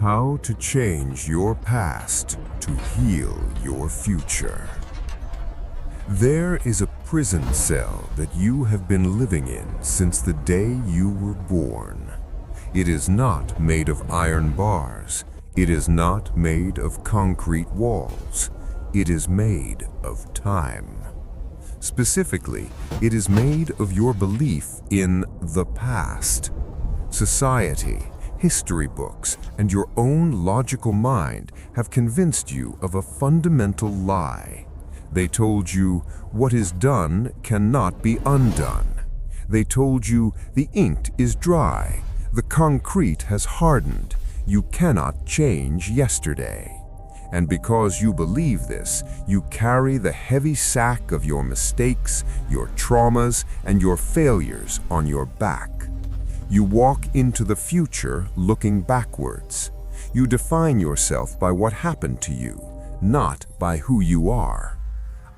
How to change your past to heal your future. There is a prison cell that you have been living in since the day you were born. It is not made of iron bars. It is not made of concrete walls. It is made of time. Specifically, it is made of your belief in the past. Society, history books, and your own logical mind have convinced you of a fundamental lie. They told you what is done cannot be undone. They told you the ink is dry, the concrete has hardened, you cannot change yesterday. And because you believe this, you carry the heavy sack of your mistakes, your traumas, and your failures on your back. You walk into the future looking backwards. You define yourself by what happened to you, not by who you are.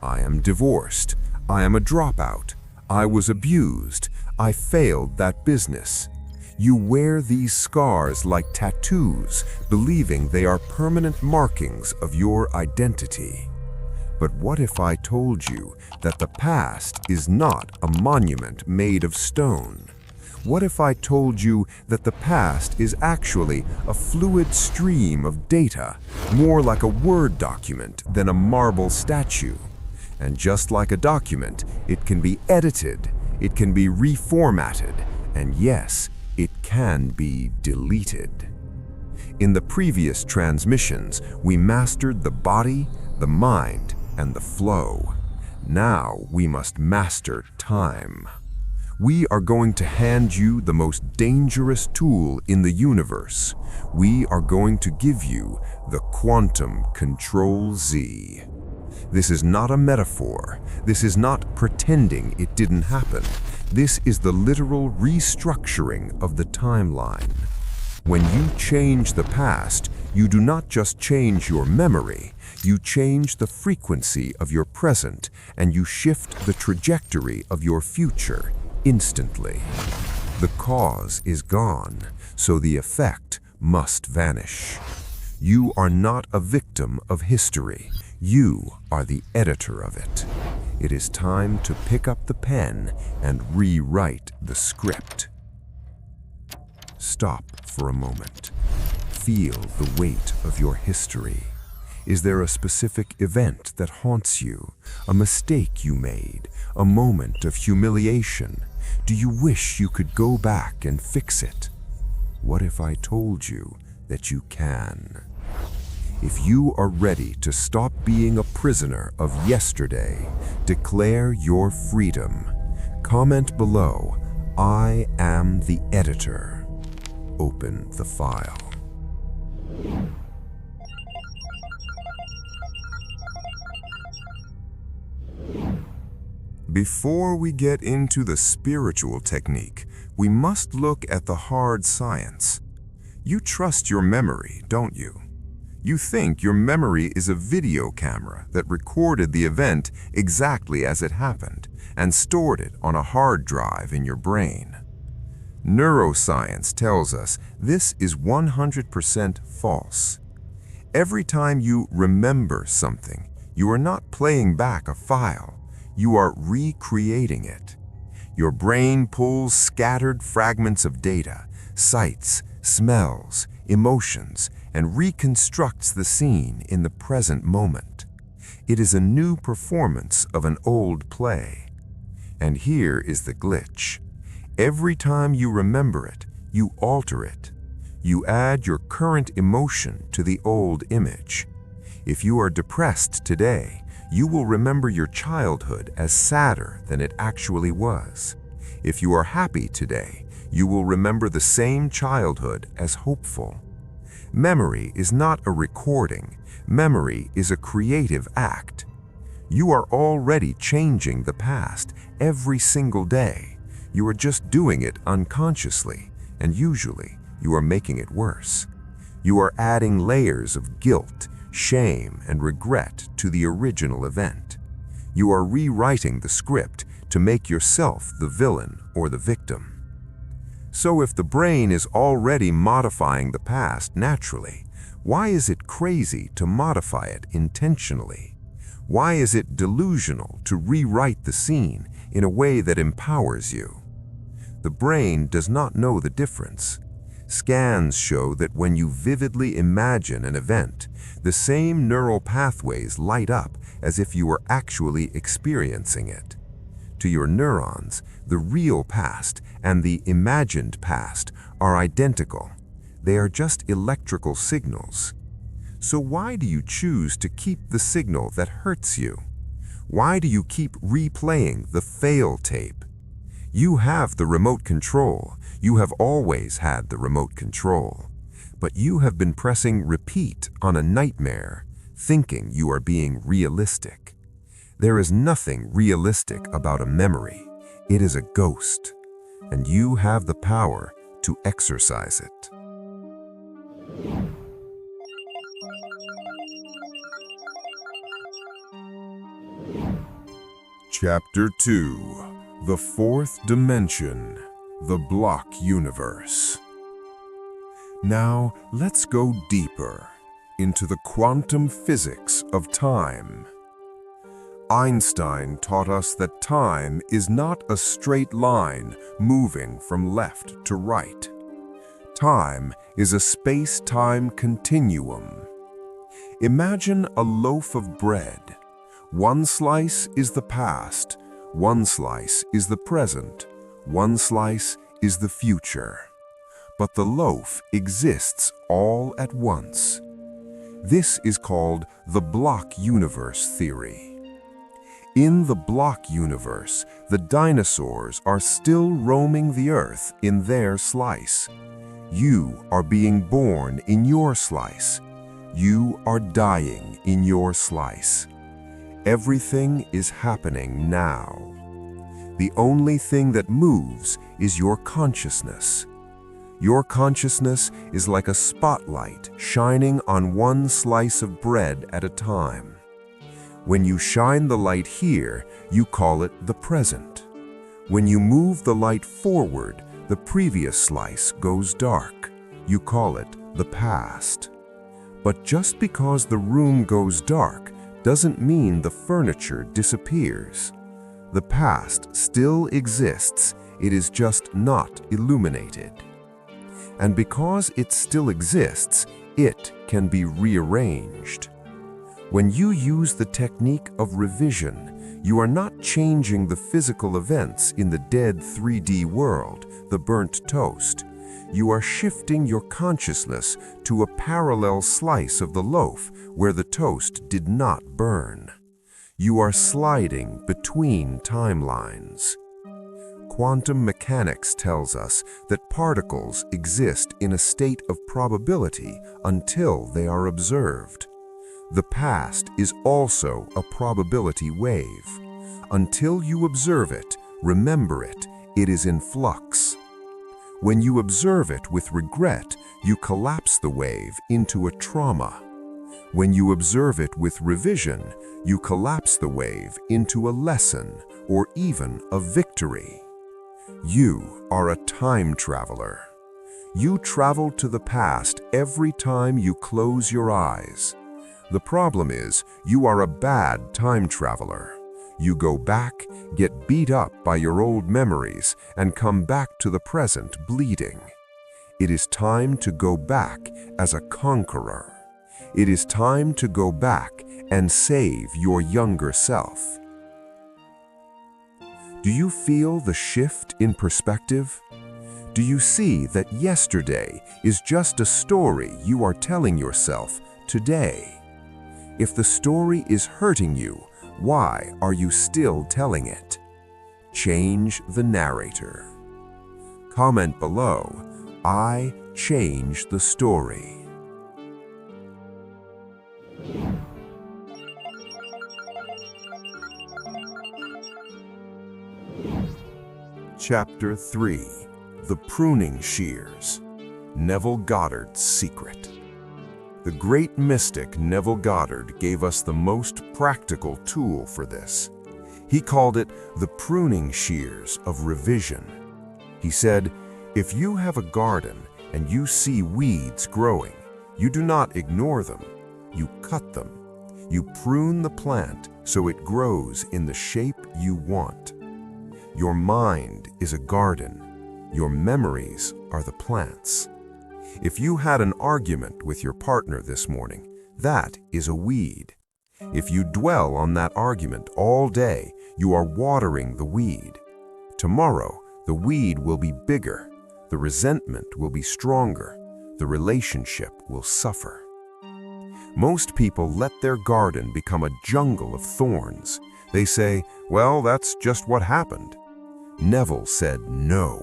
I am divorced. I am a dropout. I was abused. I failed that business. You wear these scars like tattoos, believing they are permanent markings of your identity. But what if I told you that the past is not a monument made of stone? What if I told you that the past is actually a fluid stream of data, more like a Word document than a marble statue? And just like a document, it can be edited, it can be reformatted, and yes, it can be deleted. In the previous transmissions, we mastered the body, the mind, and the flow. Now we must master time. We are going to hand you the most dangerous tool in the universe. We are going to give you the quantum CTRL+Z. This is not a metaphor. This is not pretending it didn't happen. This is the literal restructuring of the timeline. When you change the past, you do not just change your memory, you change the frequency of your present, and you shift the trajectory of your future instantly. The cause is gone, so the effect must vanish. You are not a victim of history. You are the editor of it. It is time to pick up the pen and rewrite the script. Stop for a moment. Feel the weight of your history. Is there a specific event that haunts you, a mistake you made, a moment of humiliation? Do you wish you could go back and fix it? What if I told you that you can? If you are ready to stop being a prisoner of yesterday, declare your freedom. Comment below, I am the editor. Open the file. Before we get into the spiritual technique, we must look at the hard science. You trust your memory, don't you? You think your memory is a video camera that recorded the event exactly as it happened and stored it on a hard drive in your brain. Neuroscience tells us this is 100% false. Every time you remember something, you are not playing back a file. You are recreating it. Your brain pulls scattered fragments of data, sights, smells, emotions, and reconstructs the scene in the present moment. It is a new performance of an old play. And here is the glitch. Every time you remember it, you alter it. You add your current emotion to the old image. If you are depressed today, you will remember your childhood as sadder than it actually was. If you are happy today, you will remember the same childhood as hopeful. Memory is not a recording. Memory is a creative act. You are already changing the past every single day. You are just doing it unconsciously, and usually you are making it worse. You are adding layers of guilt, shame, and regret to the original event. You are rewriting the script to make yourself the villain or the victim. So if the brain is already modifying the past naturally, why is it crazy to modify it intentionally? Why is it delusional to rewrite the scene in a way that empowers you? The brain does not know the difference. Scans show that when you vividly imagine an event, the same neural pathways light up as if you were actually experiencing it. To your neurons, the real past and the imagined past are identical. They are just electrical signals. So why do you choose to keep the signal that hurts you? Why do you keep replaying the fail tape? You have the remote control. You have always had the remote control. But you have been pressing repeat on a nightmare, thinking you are being realistic. There is nothing realistic about a memory. It is a ghost, and you have the power to exorcise it. Chapter 2. The Fourth Dimension, the Block Universe. Now, let's go deeper into the quantum physics of time. Einstein taught us that time is not a straight line moving from left to right. Time is a space-time continuum. Imagine a loaf of bread. One slice is the past, one slice is the present, one slice is the future. But the loaf exists all at once. This is called the block universe theory. In the block universe, the dinosaurs are still roaming the earth in their slice. You are being born in your slice. You are dying in your slice. Everything is happening now. The only thing that moves is your consciousness. Your consciousness is like a spotlight shining on one slice of bread at a time. When you shine the light here, you call it the present. When you move the light forward, the previous slice goes dark. You call it the past. But just because the room goes dark doesn't mean the furniture disappears. The past still exists, it is just not illuminated. And because it still exists, it can be rearranged. When you use the technique of revision, you are not changing the physical events in the dead 3D world, the burnt toast. You are shifting your consciousness to a parallel slice of the loaf where the toast did not burn. You are sliding between timelines. Quantum mechanics tells us that particles exist in a state of probability until they are observed. The past is also a probability wave. Until you observe it, remember it, it is in flux. When you observe it with regret, you collapse the wave into a trauma. When you observe it with revision, you collapse the wave into a lesson or even a victory. You are a time traveler. You travel to the past every time you close your eyes. The problem is, you are a bad time traveler. You go back, get beat up by your old memories, and come back to the present bleeding. It is time to go back as a conqueror. It is time to go back and save your younger self. Do you feel the shift in perspective? Do you see that yesterday is just a story you are telling yourself today? If the story is hurting you, why are you still telling it? Change the narrator. Comment below, I changed the story. Chapter 3. The Pruning Shears. Neville Goddard's Secret. The great mystic Neville Goddard gave us the most practical tool for this. He called it the pruning shears of revision. He said, If you have a garden and you see weeds growing, you do not ignore them, you cut them. You prune the plant so it grows in the shape you want. Your mind is a garden. Your memories are the plants. If you had an argument with your partner this morning, that is a weed. If you dwell on that argument all day, you are watering the weed. Tomorrow, the weed will be bigger. The resentment will be stronger. The relationship will suffer. Most people let their garden become a jungle of thorns. They say, well, that's just what happened. Neville said no.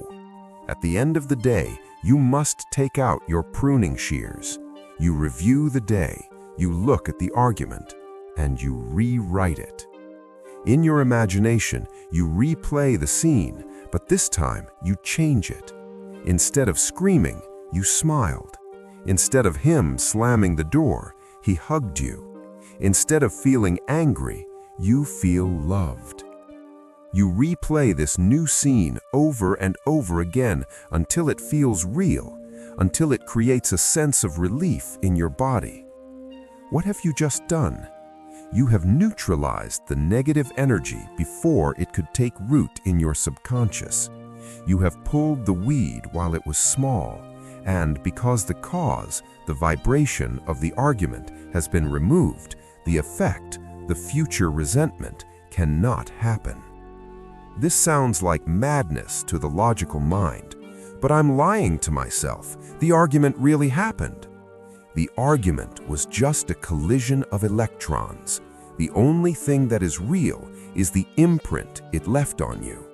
At the end of the day, you must take out your pruning shears. You review the day, you look at the argument, and you rewrite it. In your imagination, you replay the scene, but this time you change it. Instead of screaming, you smiled. Instead of him slamming the door, he hugged you. Instead of feeling angry, you feel loved. You replay this new scene over and over again until it feels real, until it creates a sense of relief in your body. What have you just done? You have neutralized the negative energy before it could take root in your subconscious. You have pulled the weed while it was small, and because the cause, the vibration of the argument has been removed, the effect, the future resentment, cannot happen. This sounds like madness to the logical mind, but I'm lying to myself. The argument really happened. The argument was just a collision of electrons. The only thing that is real is the imprint it left on you.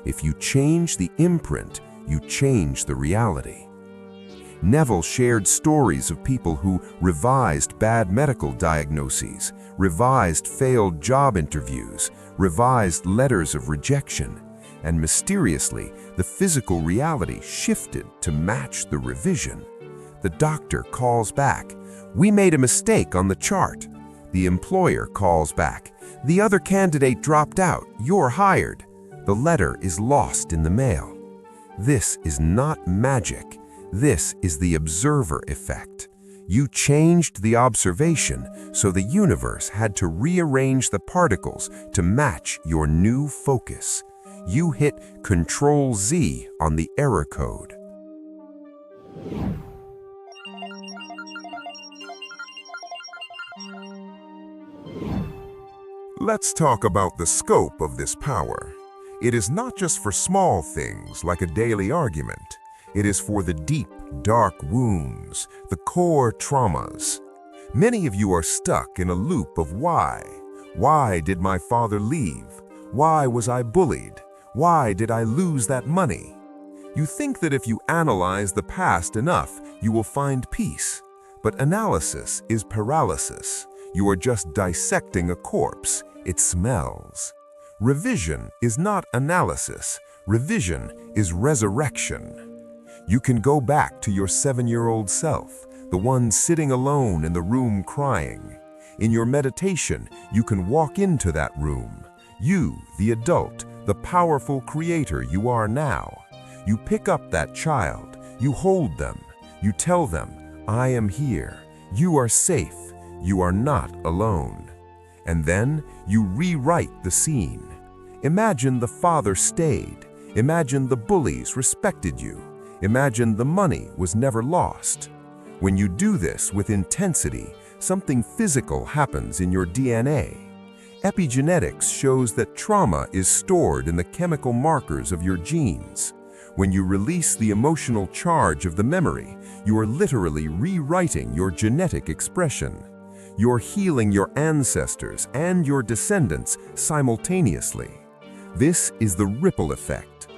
If you change the imprint, you change the reality. Neville shared stories of people who revised bad medical diagnoses, revised failed job interviews, revised letters of rejection, and mysteriously, the physical reality shifted to match the revision. The doctor calls back, "We made a mistake on the chart." The employer calls back, "The other candidate dropped out, you're hired." The letter is lost in the mail. This is not magic. This is the observer effect. You changed the observation, so the universe had to rearrange the particles to match your new focus. You hit CTRL+Z on the error code. Let's talk about the scope of this power. It is not just for small things like a daily argument. It is for the deep, dark wounds, the core traumas. Many of you are stuck in a loop of why. Why did my father leave? Why was I bullied? Why did I lose that money? You think that if you analyze the past enough, you will find peace. But analysis is paralysis. You are just dissecting a corpse. It smells. Revision is not analysis. Revision is resurrection. You can go back to your 7-year-old self, the one sitting alone in the room crying. In your meditation, you can walk into that room. You, the adult, the powerful creator you are now. You pick up that child, you hold them, you tell them, "I am here, you are safe, you are not alone." And then you rewrite the scene. Imagine the father stayed. Imagine the bullies respected you. Imagine the money was never lost. When you do this with intensity, something physical happens in your DNA. Epigenetics shows that trauma is stored in the chemical markers of your genes. When you release the emotional charge of the memory, you are literally rewriting your genetic expression. You're healing your ancestors and your descendants simultaneously. This is the ripple effect.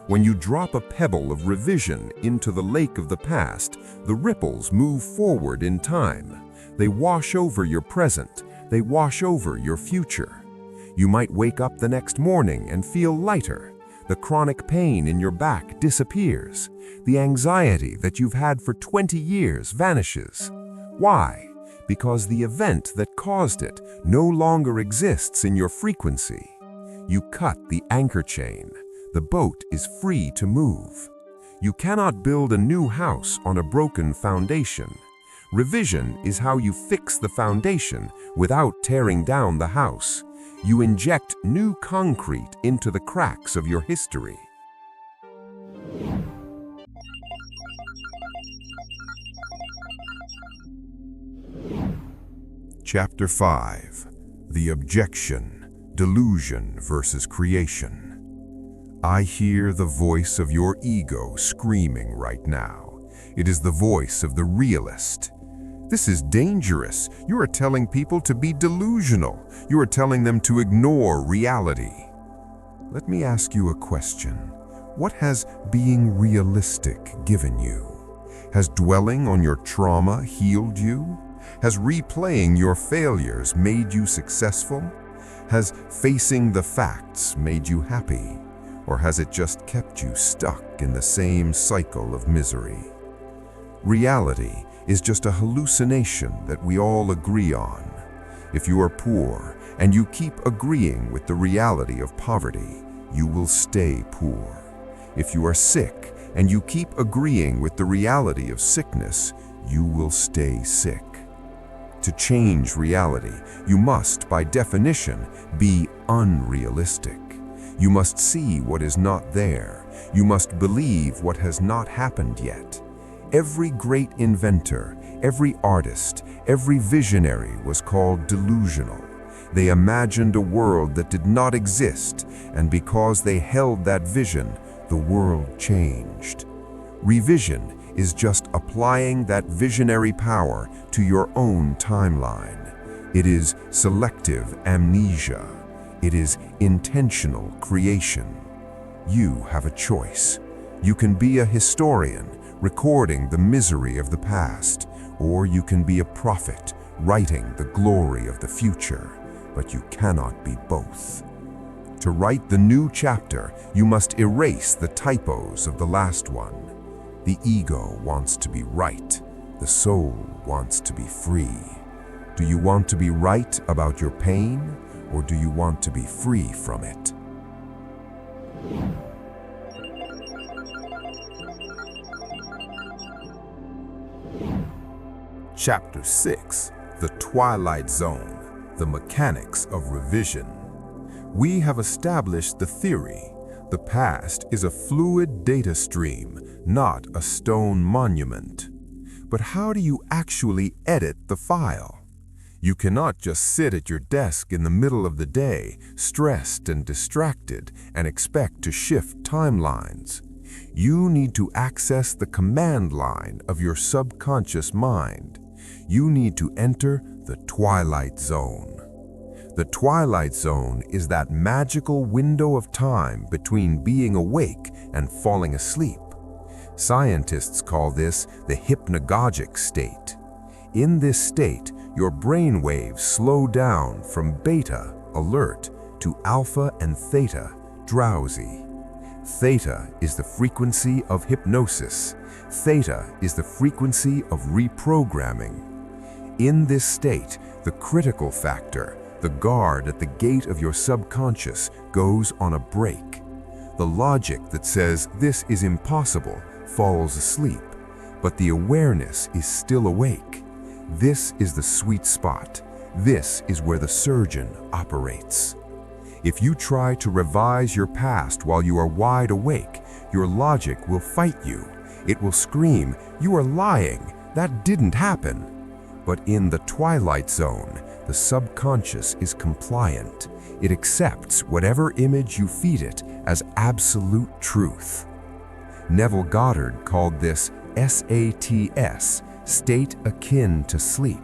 When you drop a pebble of revision into the lake of the past, the ripples move forward in time. They wash over your present. They wash over your future. You might wake up the next morning and feel lighter. The chronic pain in your back disappears. The anxiety that you've had for 20 years vanishes. Why? Because the event that caused it no longer exists in your frequency. You cut the anchor chain. The boat is free to move. You cannot build a new house on a broken foundation. Revision is how you fix the foundation without tearing down the house. You inject new concrete into the cracks of your history. Chapter 5. The Objection, Delusion versus Creation. I hear the voice of your ego screaming right now. It is the voice of the realist. This is dangerous. You are telling people to be delusional. You are telling them to ignore reality. Let me ask you a question. What has being realistic given you? Has dwelling on your trauma healed you? Has replaying your failures made you successful? Has facing the facts made you happy? Or has it just kept you stuck in the same cycle of misery? Reality is just a hallucination that we all agree on. If you are poor and you keep agreeing with the reality of poverty, you will stay poor. If you are sick and you keep agreeing with the reality of sickness, you will stay sick. To change reality, you must, by definition, be unrealistic. You must see what is not there. You must believe what has not happened yet. Every great inventor, every artist, every visionary was called delusional. They imagined a world that did not exist, and because they held that vision, the world changed. Revision is just applying that visionary power to your own timeline. It is selective amnesia. It is intentional creation. You have a choice. You can be a historian, recording the misery of the past, or you can be a prophet, writing the glory of the future, but you cannot be both. To write the new chapter, you must erase the typos of the last one. The ego wants to be right. The soul wants to be free. Do you want to be right about your pain, or do you want to be free from it? Chapter 6. The Twilight Zone, the Mechanics of Revision. We have established the theory. The past is a fluid data stream, not a stone monument. But how do you actually edit the file? You cannot just sit at your desk in the middle of the day, stressed and distracted, and expect to shift timelines. You need to access the command line of your subconscious mind. You need to enter the Twilight Zone. The Twilight Zone is that magical window of time between being awake and falling asleep. Scientists call this the hypnagogic state. In this state, your brain waves slow down from beta, alert, to alpha and theta, drowsy. Theta is the frequency of hypnosis. Theta is the frequency of reprogramming. In this state, the critical factor, the guard at the gate of your subconscious, goes on a break. The logic that says this is impossible falls asleep, but the awareness is still awake. This is the sweet spot. This is where the surgeon operates. If you try to revise your past while you are wide awake, your logic will fight you. It will scream, "You are lying. That didn't happen." But in the Twilight Zone, the subconscious is compliant. It accepts whatever image you feed it as absolute truth. Neville Goddard called this SATS, state akin to sleep.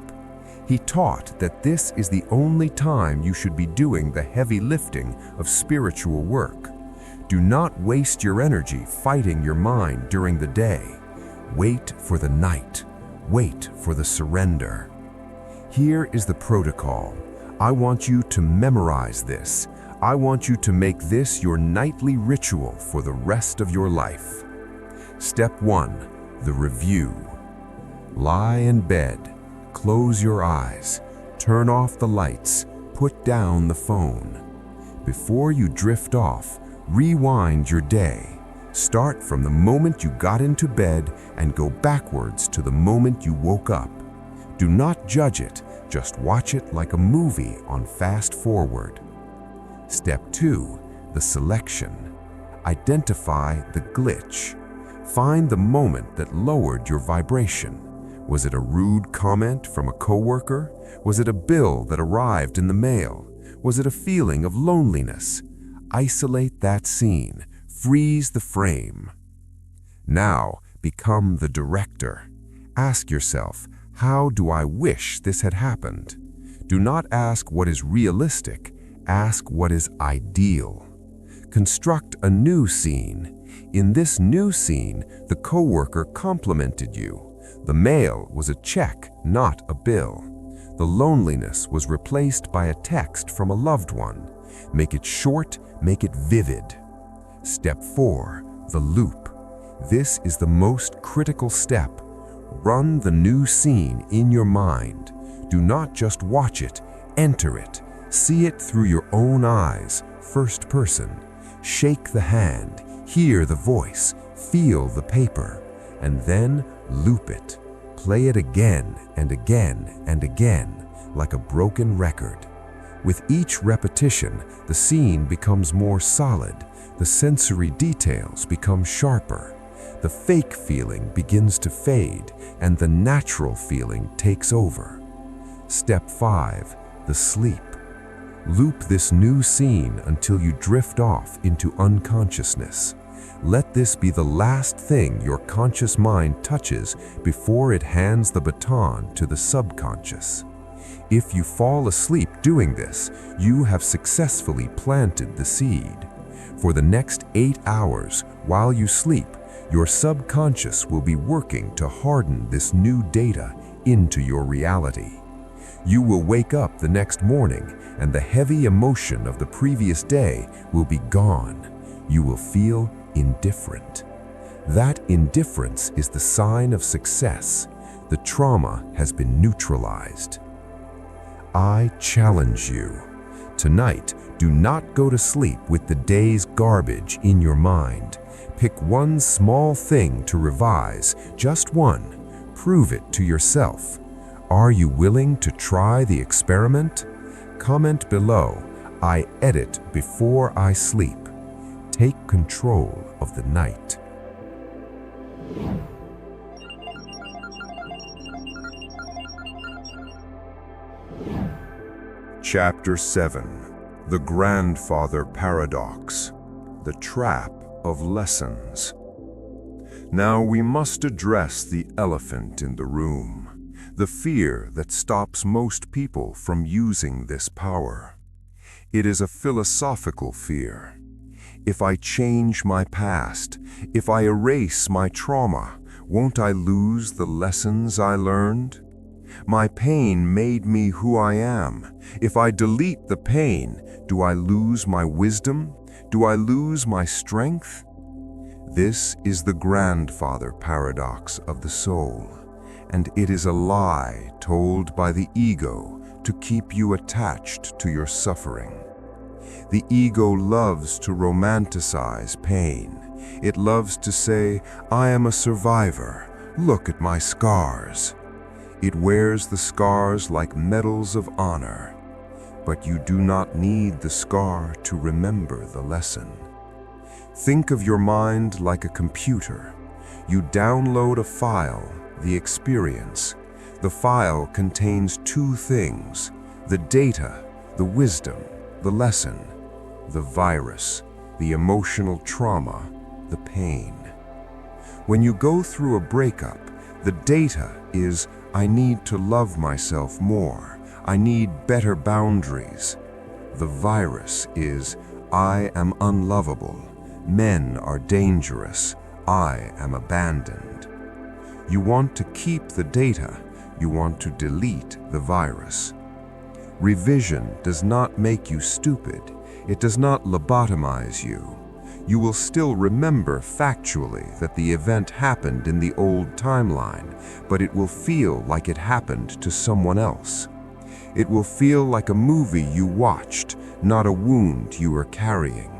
He taught that this is the only time you should be doing the heavy lifting of spiritual work. Do not waste your energy fighting your mind during the day. Wait for the night. Wait for the surrender. Here is the protocol. I want you to memorize this. I want you to make this your nightly ritual for the rest of your life. Step 1, the review. Lie in bed, close your eyes, turn off the lights, put down the phone. Before you drift off, rewind your day. Start from the moment you got into bed and go backwards to the moment you woke up. Do not judge it, just watch it like a movie on fast forward. Step 2, the selection. Identify the glitch. Find the moment that lowered your vibration. Was it a rude comment from a coworker? Was it a bill that arrived in the mail? Was it a feeling of loneliness? Isolate that scene. Freeze the frame. Now, become the director. Ask yourself, how do I wish this had happened? Do not ask what is realistic, ask what is ideal. Construct a new scene. In this new scene, the coworker complimented you. The mail was a check, not a bill. The loneliness was replaced by a text from a loved one. Make it short, make it vivid. Step 4, the loop. This is the most critical step. Run the new scene in your mind. Do not just watch it, enter it. See it through your own eyes, first person. Shake the hand, hear the voice, feel the paper, and then loop it. Play it again and again and again, like a broken record. With each repetition, the scene becomes more solid, the sensory details become sharper, the fake feeling begins to fade, and the natural feeling takes over. Step 5, the sleep. Loop this new scene until you drift off into unconsciousness. Let this be the last thing your conscious mind touches before it hands the baton to the subconscious. If you fall asleep doing this, you have successfully planted the seed. For the next 8 hours, while you sleep, your subconscious will be working to harden this new data into your reality. You will wake up the next morning, and the heavy emotion of the previous day will be gone. You will feel indifferent. That indifference is the sign of success. The trauma has been neutralized. I challenge you. Tonight, do not go to sleep with the day's garbage in your mind. Pick one small thing to revise, just one. Prove it to yourself. Are you willing to try the experiment? Comment below, I edit before I sleep. Take control of the night. Chapter 7. The Grandfather Paradox. The Trap of Lessons. Now we must address the elephant in the room, the fear that stops most people from using this power. It is a philosophical fear. If I change my past, if I erase my trauma, won't I lose the lessons I learned? My pain made me who I am. If I delete the pain, do I lose my wisdom? Do I lose my strength? This is the grandfather paradox of the soul, and it is a lie told by the ego to keep you attached to your suffering. The ego loves to romanticize pain. It loves to say, I am a survivor. Look at my scars. It wears the scars like medals of honor. But you do not need the scar to remember the lesson. Think of your mind like a computer. You download a file, the experience. The file contains two things: the data, the wisdom, the lesson; the virus, the emotional trauma, the pain. When you go through a breakup, the data is, I need to love myself more. I need better boundaries. The virus is, I am unlovable. Men are dangerous. I am abandoned. You want to keep the data. You want to delete the virus. Revision does not make you stupid. It does not lobotomize you. You will still remember factually that the event happened in the old timeline, but it will feel like it happened to someone else. It will feel like a movie you watched, not a wound you are carrying.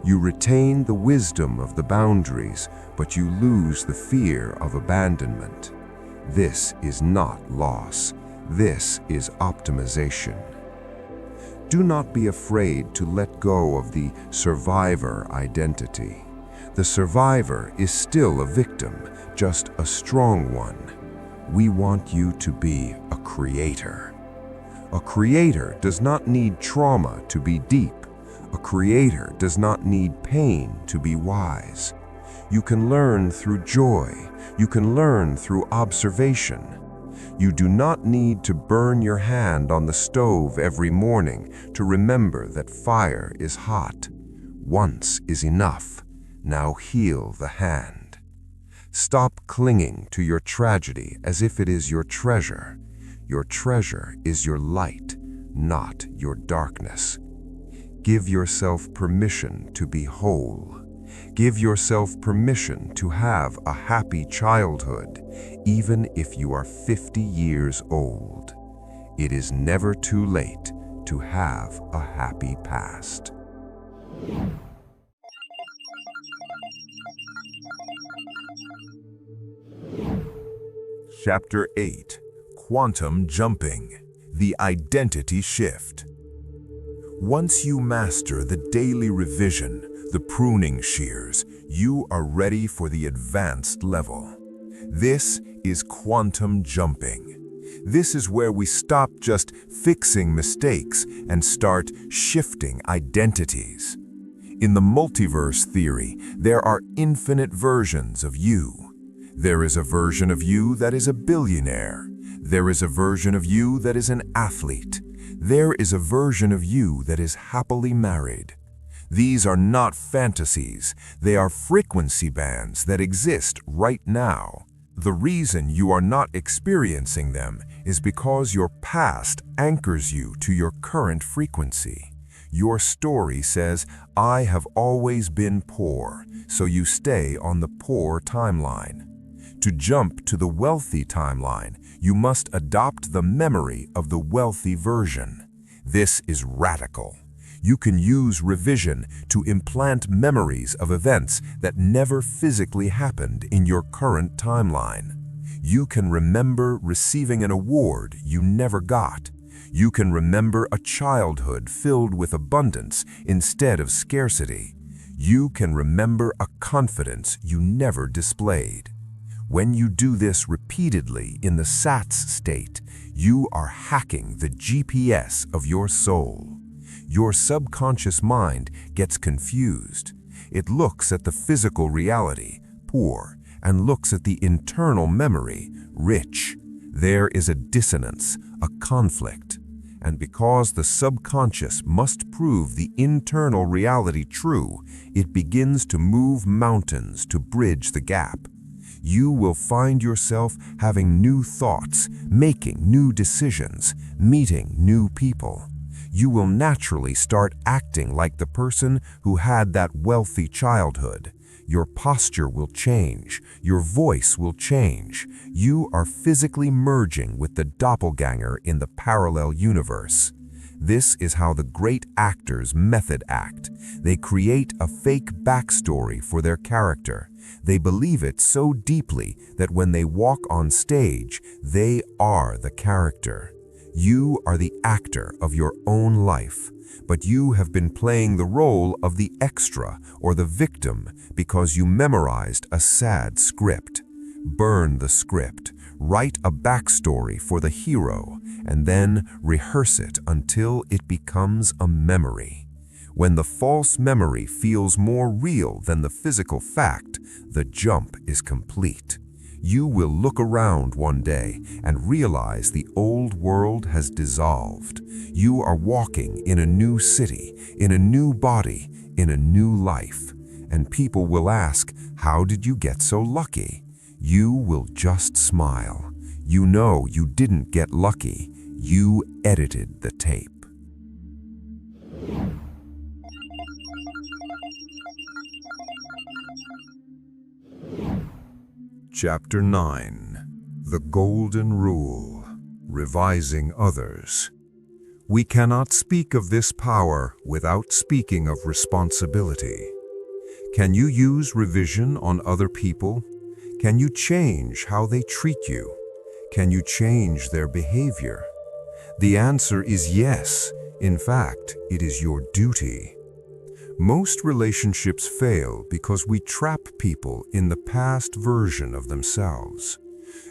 You retain the wisdom of the boundaries, but you lose the fear of abandonment. This is not loss. This is optimization. Do not be afraid to let go of the survivor identity. The survivor is still a victim, just a strong one. We want you to be a creator. A creator does not need trauma to be deep. A creator does not need pain to be wise. You can learn through joy. You can learn through observation. You do not need to burn your hand on the stove every morning to remember that fire is hot. Once is enough. Now heal the hand. Stop clinging to your tragedy as if it is your treasure. Your treasure is your light, not your darkness. Give yourself permission to be whole. Give yourself permission to have a happy childhood, even if you are 50 years old. It is never too late to have a happy past. Chapter 8. Quantum Jumping. The Identity Shift. Once you master the daily revision, the pruning shears, you are ready for the advanced level. This is quantum jumping. This is where we stop just fixing mistakes and start shifting identities. In the multiverse theory, there are infinite versions of you. There is a version of you that is a billionaire. There is a version of you that is an athlete. There is a version of you that is happily married. These are not fantasies. They are frequency bands that exist right now. The reason you are not experiencing them is because your past anchors you to your current frequency. Your story says, "I have always been poor," so you stay on the poor timeline. To jump to the wealthy timeline, you must adopt the memory of the wealthy version. This is radical. You can use revision to implant memories of events that never physically happened in your current timeline. You can remember receiving an award you never got. You can remember a childhood filled with abundance instead of scarcity. You can remember a confidence you never displayed. When you do this repeatedly in the SATS state, you are hacking the GPS of your soul. Your subconscious mind gets confused. It looks at the physical reality, poor, and looks at the internal memory, rich. There is a dissonance, a conflict. And because the subconscious must prove the internal reality true, it begins to move mountains to bridge the gap. You will find yourself having new thoughts, making new decisions, meeting new people. You will naturally start acting like the person who had that wealthy childhood. Your posture will change. Your voice will change. You are physically merging with the doppelganger in the parallel universe. This is how the great actors method act. They create a fake backstory for their character. They believe it so deeply that when they walk on stage, they are the character. You are the actor of your own life, but you have been playing the role of the extra or the victim because you memorized a sad script. Burn the script, write a backstory for the hero, and then rehearse it until it becomes a memory. When the false memory feels more real than the physical fact, the jump is complete. You will look around one day and realize the old world has dissolved. You are walking in a new city, in a new body, in a new life. And people will ask, "How did you get so lucky?" You will just smile. You know you didn't get lucky. You edited the tape. Chapter 9. The Golden Rule. Revising Others. We cannot speak of this power without speaking of responsibility. Can you use revision on other people? Can you change how they treat you? Can you change their behavior? The answer is yes. In fact, it is your duty. Most relationships fail because we trap people in the past version of themselves.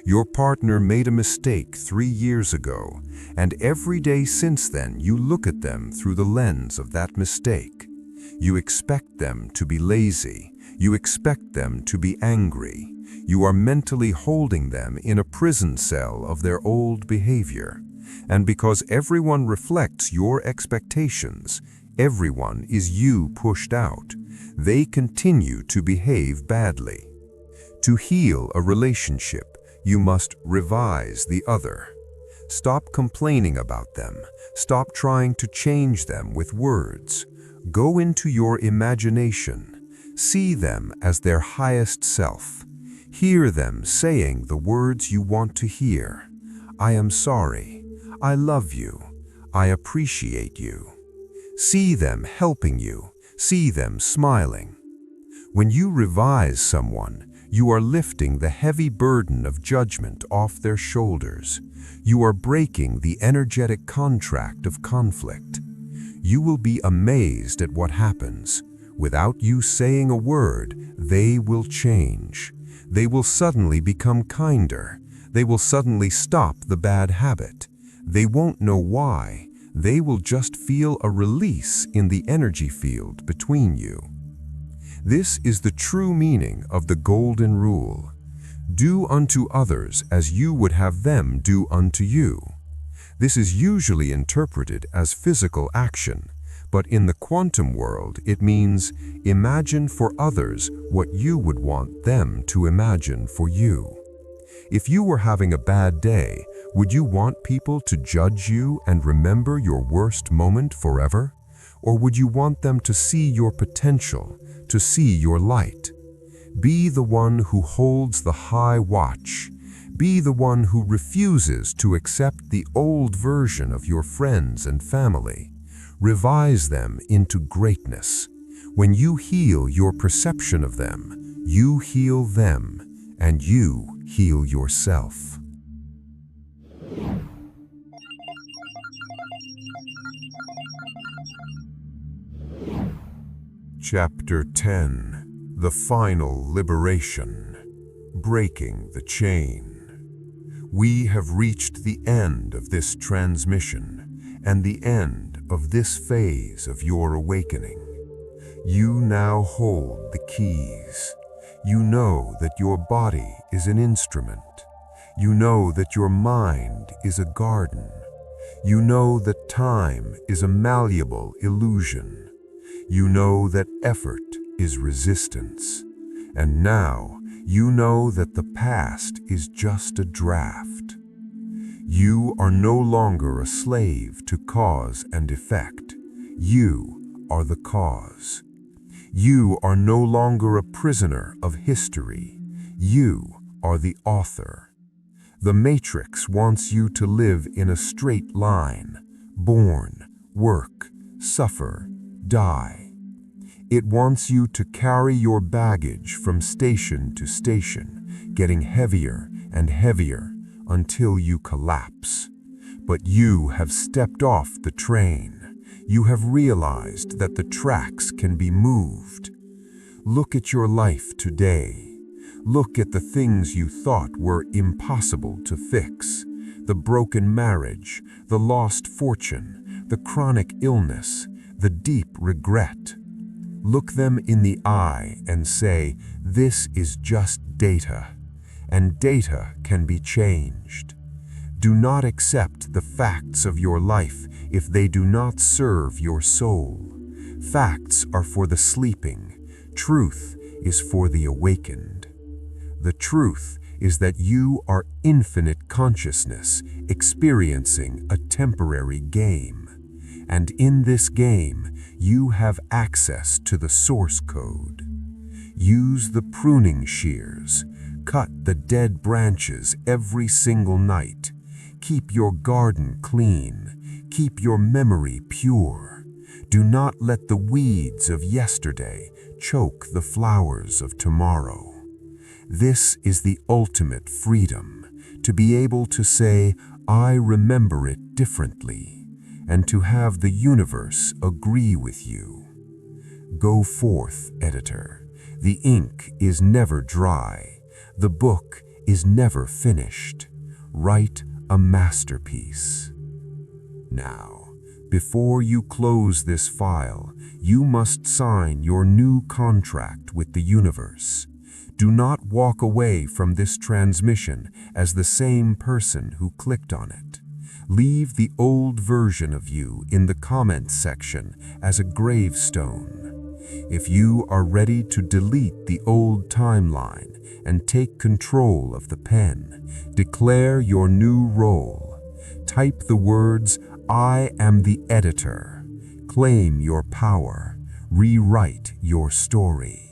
Your partner made a mistake 3 years ago, and every day since then you look at them through the lens of that mistake. You expect them to be lazy. You expect them to be angry. You are mentally holding them in a prison cell of their old behavior. And because everyone reflects your expectations, everyone is you pushed out, they continue to behave badly. To heal a relationship, you must revise the other. Stop complaining about them. Stop trying to change them with words. Go into your imagination. See them as their highest self. Hear them saying the words you want to hear. I am sorry. I love you. I appreciate you. See them helping you. See them smiling. When you revise someone, you are lifting the heavy burden of judgment off their shoulders. You are breaking the energetic contract of conflict. You will be amazed at what happens. Without you saying a word, they will change. They will suddenly become kinder. They will suddenly stop the bad habit. They won't know why. They will just feel a release in the energy field between you. This is the true meaning of the golden rule. Do unto others as you would have them do unto you. This is usually interpreted as physical action, but in the quantum world it means imagine for others what you would want them to imagine for you. If you were having a bad day, would you want people to judge you and remember your worst moment forever? Or would you want them to see your potential, to see your light? Be the one who holds the high watch. Be the one who refuses to accept the old version of your friends and family. Revise them into greatness. When you heal your perception of them, you heal them, and you heal yourself. Chapter 10. The Final Liberation. Breaking the Chain. We have reached the end of this transmission and the end of this phase of your awakening. You now hold the keys. You know that your body is an instrument. You know that your mind is a garden. You know that time is a malleable illusion. You know that effort is resistance. And now you know that the past is just a draft. You are no longer a slave to cause and effect. You are the cause. You are no longer a prisoner of history. You are the author. The Matrix wants you to live in a straight line, born, work, suffer, die. It wants you to carry your baggage from station to station, getting heavier and heavier until you collapse. But you have stepped off the train. You have realized that the tracks can be moved. Look at your life today. Look at the things you thought were impossible to fix. The broken marriage, the lost fortune, the chronic illness, the deep regret. Look them in the eye and say, this is just data, and data can be changed. Do not accept the facts of your life if they do not serve your soul. Facts are for the sleeping. Truth is for the awakened. The truth is that you are infinite consciousness experiencing a temporary game. And in this game, you have access to the source code. Use the pruning shears. Cut the dead branches every single night. Keep your garden clean. Keep your memory pure. Do not let the weeds of yesterday choke the flowers of tomorrow. This is the ultimate freedom, to be able to say, I remember it differently, and to have the universe agree with you. Go forth, editor. The ink is never dry. The book is never finished. Write a masterpiece. Now, before you close this file, you must sign your new contract with the universe. Do not walk away from this transmission as the same person who clicked on it. Leave the old version of you in the comments section as a gravestone. If you are ready to delete the old timeline and take control of the pen, declare your new role. Type the words, I am the editor. Claim your power. Rewrite your story.